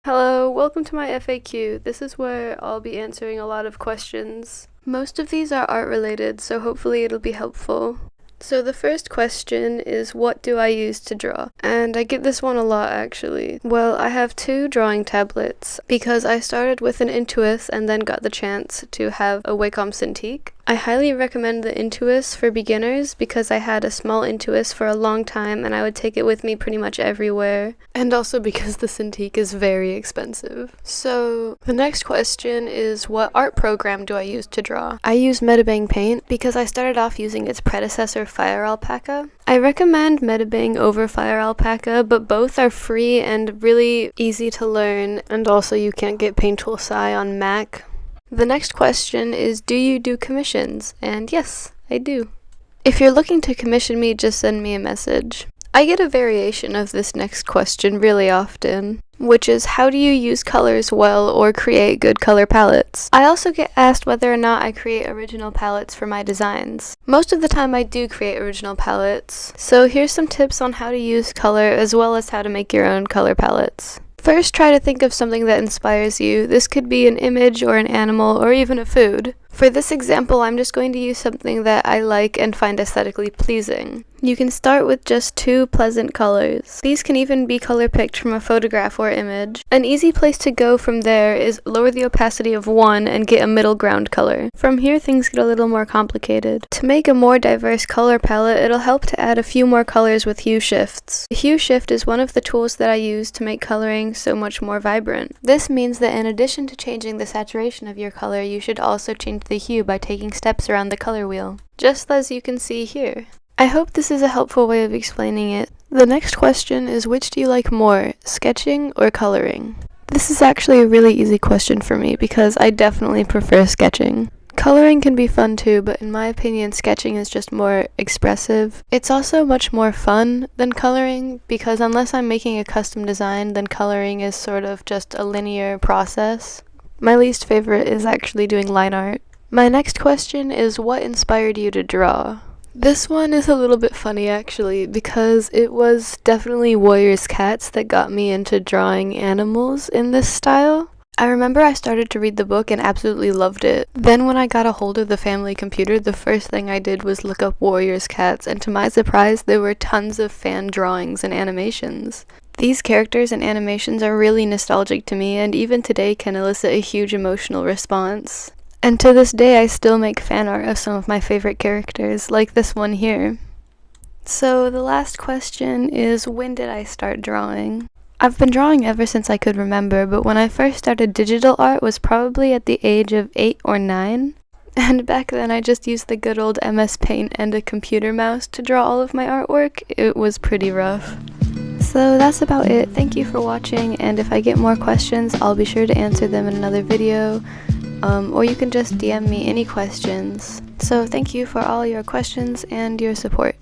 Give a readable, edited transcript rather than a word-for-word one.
Hello, welcome to my FAQ. This is where I'll be answering a lot of questions. Most of these are art related, so hopefully it'll be helpful. So the first question is, what do I use to draw? And I get this one a lot actually. Well, I have two drawing tablets because I started with an Intuos and then got the chance to have a Wacom Cintiq. I highly recommend the Intuos for beginners because I had a small Intuos for a long time and I would take it with me pretty much everywhere. And also because the Cintiq is very expensive. So the next question is, what art program do I use to draw? I use Metabang Paint because I started off using its predecessor Fire Alpaca. I recommend Metabang over Fire Alpaca, but both are free and really easy to learn, and also you can't get Paint Tool Sci on Mac. The next question is, do you do commissions? And yes, I do. If you're looking to commission me, just send me a message. I get a variation of this next question really often, which is, how do you use colors well or create good color palettes? I also get asked whether or not I create original palettes for my designs. Most of the time I do create original palettes, so here's some tips on how to use color as well as how to make your own color palettes. First, try to think of something that inspires you. This could be an image or an animal or even a food. For this example, I'm just going to use something that I like and find aesthetically pleasing. You can start with just two pleasant colors. These can even be color picked from a photograph or image. An easy place to go from there is lower the opacity of one and get a middle ground color. From here, things get a little more complicated. To make a more diverse color palette, it'll help to add a few more colors with Hue Shifts. Hue Shift is one of the tools that I use to make coloring so much more vibrant. This means that in addition to changing the saturation of your color, you should also change the hue by taking steps around the color wheel, just as you can see here. I hope this is a helpful way of explaining it. The next question is, which do you like more, sketching or coloring? This is actually a really easy question for me because I definitely prefer sketching. Coloring can be fun too, but in my opinion, sketching is just more expressive. It's also much more fun than coloring because unless I'm making a custom design, then coloring is sort of just a linear process. My least favorite is actually doing line art. My next question is, what inspired you to draw? This one is a little bit funny actually, because it was definitely Warrior's Cats that got me into drawing animals in this style. I remember I started to read the book and absolutely loved it. Then when I got a hold of the family computer, the first thing I did was look up Warrior's Cats, and to my surprise, there were tons of fan drawings and animations. These characters and animations are really nostalgic to me, and even today can elicit a huge emotional response. And to this day, I still make fan art of some of my favorite characters, like this one here. So the last question is, when did I start drawing? I've been drawing ever since I could remember, but when I first started digital art was probably at the age of 8 or 9. And back then I just used the good old MS Paint and a computer mouse to draw all of my artwork. It was pretty rough. So that's about it. Thank you for watching, and if I get more questions, I'll be sure to answer them in another video. Or you can just DM me any questions. So thank you for all your questions and your support.